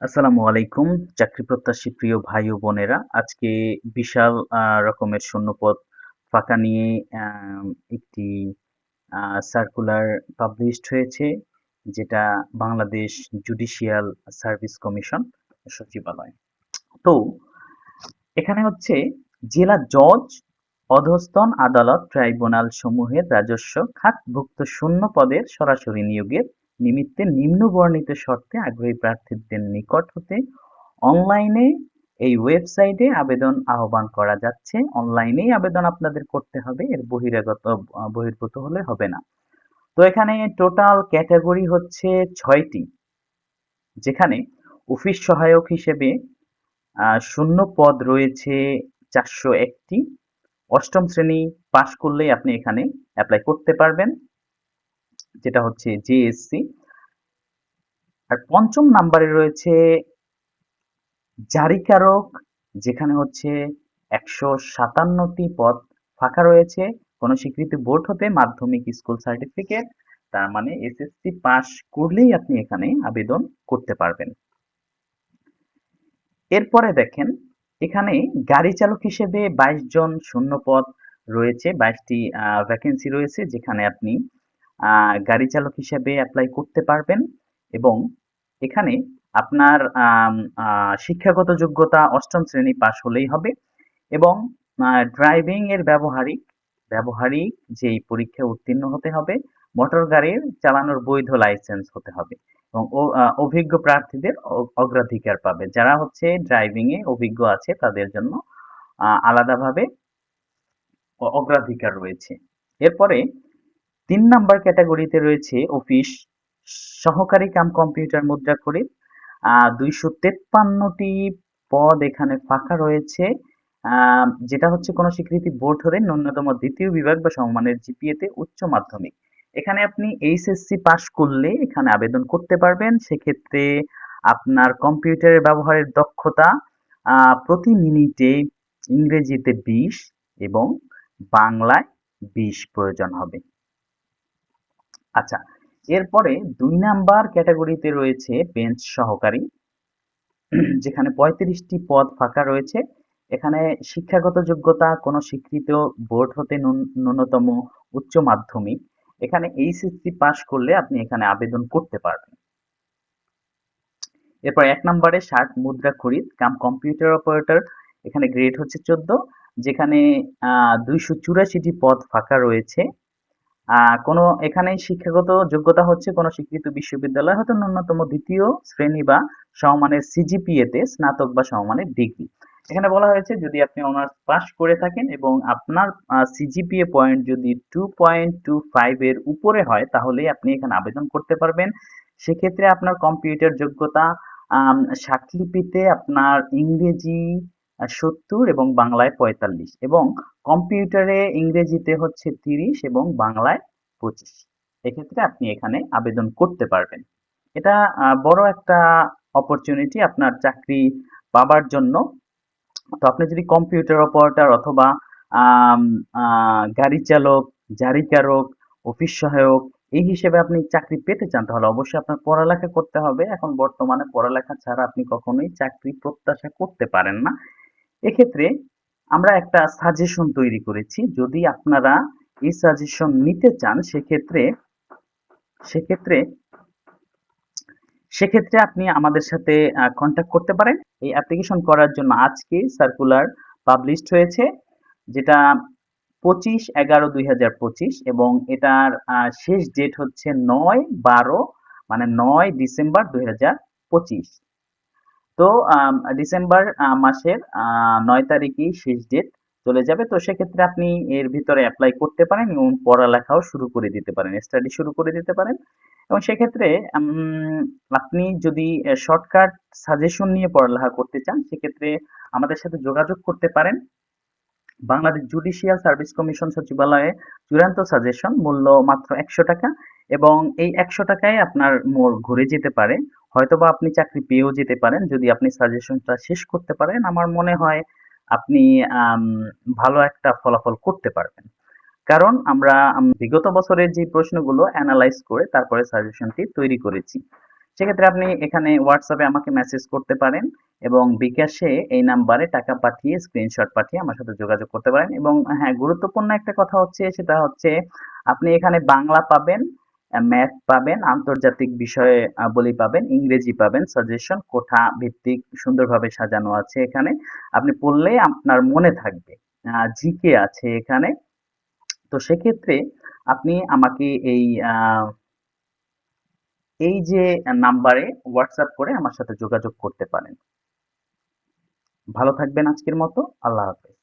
আসসালামু আলাইকুম। চাকরি প্রত্যাশী প্রিয় ভাই ও বোনেরা, আজকে বিশাল রকমের শূন্যপদ ফাঁকা নিয়ে একটি আ সার্কুলার পাবলিশড হয়েছে, যেটা বাংলাদেশ জুডিশিয়াল সার্ভিস কমিশন সচিবালয়। তো এখানে হচ্ছে জেলা জজ, অধস্তন আদালত ট্রাইব্যুনাল সমূহের রাজস্ব খাতভুক্ত শূন্য পদের সরাসরি নিয়োগের নিমিত্তে নিম্নবর্ণিত শর্তে আগ্রহী প্রার্থীদের নিকট হতে অনলাইনে এই ওয়েবসাইটে আবেদন আহ্বান করা যাচ্ছে। অনলাইনেই আবেদন আপনাদের করতে হবে, এর বহির্ভূত হলে হবে না। তো এখানে টোটাল ক্যাটাগরি হচ্ছে ৬টি, যেখানে অফিস সহায়ক হিসেবে শূন্য পদ রয়েছে ৪০১টি। অষ্টম শ্রেণী পাশ করলেই আপনি এখানে অ্যাপ্লাই করতে পারবেন, যেটা হচ্ছে জেএসসি। আর পঞ্চম নাম্বারে রয়েছে জারিকারক, যেখানে হচ্ছে ১৫৭টি পদ ফাঁকা রয়েছে। কোনো স্বীকৃত বোর্ড হতে মাধ্যমিক স্কুল সার্টিফিকেট, তার মানে এসএসসি পাস করলেই আপনি এখানে আবেদন করতে পারবেন। এরপরে দেখেন, এখানে গাড়ি চালক হিসেবে ২২ জন শূন্য পদ রয়েছে, ২২টি ভ্যাকেন্সি রয়েছে, যেখানে আপনি গাড়ি চালক হিসেবে অ্যাপ্লাই করতে পারবেন। এবং এখানে আপনার শিক্ষাগত যোগ্যতা অষ্টম শ্রেণী পাশ হলেই হবে। এবং ড্রাইভিং এর ব্যবহারিক যেই পরীক্ষায় উত্তীর্ণ হতে হবে, মোটর গাড়ির চালানোর বৈধ লাইসেন্স হতে হবে। এবং অভিজ্ঞ প্রার্থীদের অগ্রাধিকার পাবে। যারা হচ্ছে ড্রাইভিং এ অভিজ্ঞ আছে তাদের জন্য আলাদাভাবে অগ্রাধিকার রয়েছে। এরপরে ৩ নাম্বার ক্যাটাগরিতে রয়েছে অফিস সহকারী কাম কম্পিউটার মুদ্রাক্ষরিক। ২৫৩টি পদ এখানে ফাঁকা রয়েছে। যেটা হচ্ছে কোনো স্বীকৃতি বোর্ড হলে ন্যূনতম ২য় বিভাগ বা সমমানের জিপিএতে উচ্চ মাধ্যমিক। এখানে আপনি এইচএসসি পাস করলে এখানে আবেদন করতে পারবেন। সেক্ষেত্রে আপনার কম্পিউটারের ব্যবহারের দক্ষতা প্রতি মিনিটে ইংরেজিতে ২০ এবং বাংলায় ২০ প্রয়োজন হবে। আচ্ছা, এরপরে ২ নাম্বার ক্যাটাগরিতে রয়েছে বেঞ্চ সহকারী, যেখানে ৩৫টি পদ ফাঁকা রয়েছে। এখানে শিক্ষাগত যোগ্যতা কোনো স্বীকৃত বোর্ড হতে ন্যূনতম উচ্চ মাধ্যমিক। এখানে এইচএসসি পাস করলে আপনি এখানে আবেদন করতে পারবেন। এরপর ১ নম্বরে ষাট মুদ্রা খরিদ কাম কম্পিউটার অপারেটর, এখানে গ্রেড হচ্ছে ১৪, যেখানে ২৮৪টি পদ ফাঁকা রয়েছে। কোনো এখানে শিক্ষাগত যোগ্যতা হচ্ছে কোনো স্বীকৃত বিশ্ববিদ্যালয় হতে ন্যূনতম ২য় শ্রেণী বা সমমানের সিজিপিএতে স্নাতক বা সমমানের ডিগ্রি। এখানে বলা হয়েছে যদি আপনি অনার্স পাস করে থাকেন এবং আপনার সিজিপিএ পয়েন্ট যদি 2.25 এর উপরে হয়, তাহলেই আপনি এখানে আবেদন করতে পারবেন। সেক্ষেত্রে আপনার কম্পিউটার যোগ্যতা স্বাক্ষরলিপিতে আপনার ইংরেজি ৭০ এবং বাংলায় ৪৫ এবং কম্পিউটারে ইংরেজিতে হচ্ছে ৩০ এবং বাংলায় ২৫। এক্ষেত্রে আপনি এখানে আবেদন করতে পারবেন। এটা বড় একটা অপরচুনিটি আপনার চাকরি পাবার জন্য। তো আপনি যদি কম্পিউটার অপারেটর অথবা আম আ গাড়ি চালক, জারিকারক, অফিস সহায়ক এই হিসেবে আপনি চাকরি পেতে চান, তাহলে অবশ্যই আপনার পড়ালেখা করতে হবে। এখন বর্তমানে পড়ালেখা ছাড়া আপনি কখনোই চাকরি প্রত্যাশা করতে পারেন না। এক্ষেত্রে আমরা একটা সাজেশন তৈরি করেছি। যদি আপনারা এই সাজেশন নিতে চান, সেক্ষেত্রে সেক্ষেত্রে আপনি আমাদের সাথে কন্ট্যাক্ট করতে পারেন। এই অ্যাপ্লিকেশন করার জন্য আজকে সার্কুলার পাবলিশড হয়েছে, যেটা ২৫/১১/২০২৫ এবং এটার শেষ ডেট হচ্ছে ৯/১২ মানে ৯ ডিসেম্বর ২০২৫। তো ডিসেম্বর মাসের ৯ তারিখেই শেষ ডেট চলে যাবে। তো সেক্ষেত্রে আপনি এর ভিতরে এপ্লাই করতে পারেন এবং পড়ালেখাও শুরু করে দিতে পারেন, স্টাডি শুরু করে দিতে পারেন। এবং সেক্ষেত্রে আপনি যদি শর্টকাট সাজেশন নিয়ে পড়ালেখা করতে চান, সেক্ষেত্রে আমাদের সাথে যোগাযোগ করতে পারেন। বাংলাদেশ জুডিশিয়াল সার্ভিস কমিশন সচিবালয়ে চূড়ান্ত সাজেশন মূল্য মাত্র ১০০ টাকা এবং এই ১০০ টাকায় আপনার মোড় ঘুরে যেতে পারে। হয়তোবা আপনি চাকরি পেয়েও যেতে পারেন যদি আপনি সাজেশনটা শেষ করতে পারেন। আমার মনে হয় আপনি আম, ভালো একটা ফলাফল করতে পারবেন, কারণ আমরা বিগত বছরের যে প্রশ্নগুলো অ্যানালাইজ করে তারপরে সাজেশনটি তৈরি করেছি। সেক্ষেত্রে আপনি এখানে হোয়াটসঅ্যাপে আমাকে মেসেজ করতে পারেন এবং বিকাশে এই নাম্বারে টাকা পাঠিয়ে স্ক্রিনশট পাঠিয়ে আমার সাথে যোগাযোগ করতে পারেন। এবং হ্যাঁ, গুরুত্বপূর্ণ একটা কথা হচ্ছে, সেটা হচ্ছে আপনি এখানে বাংলা পাবেন, ম্যাথ পাবেন, আন্তর্জাতিক বিষয়ে বলি পাবেন, ইংরেজি পাবেন, সাজেশন কোঠা ভিত্তিক সুন্দরভাবে সাজানো আছে এখানে। আপনি পড়লে আপনার মনে থাকবে। জিকে আছে এখানে। তো সেক্ষেত্রে আপনি আমাকে এই যে নাম্বারে হোয়াটসঅ্যাপ করে আমার সাথে যোগাযোগ করতে পারেন। ভালো থাকবেন আজকের মতো। আল্লাহ হাফেজ।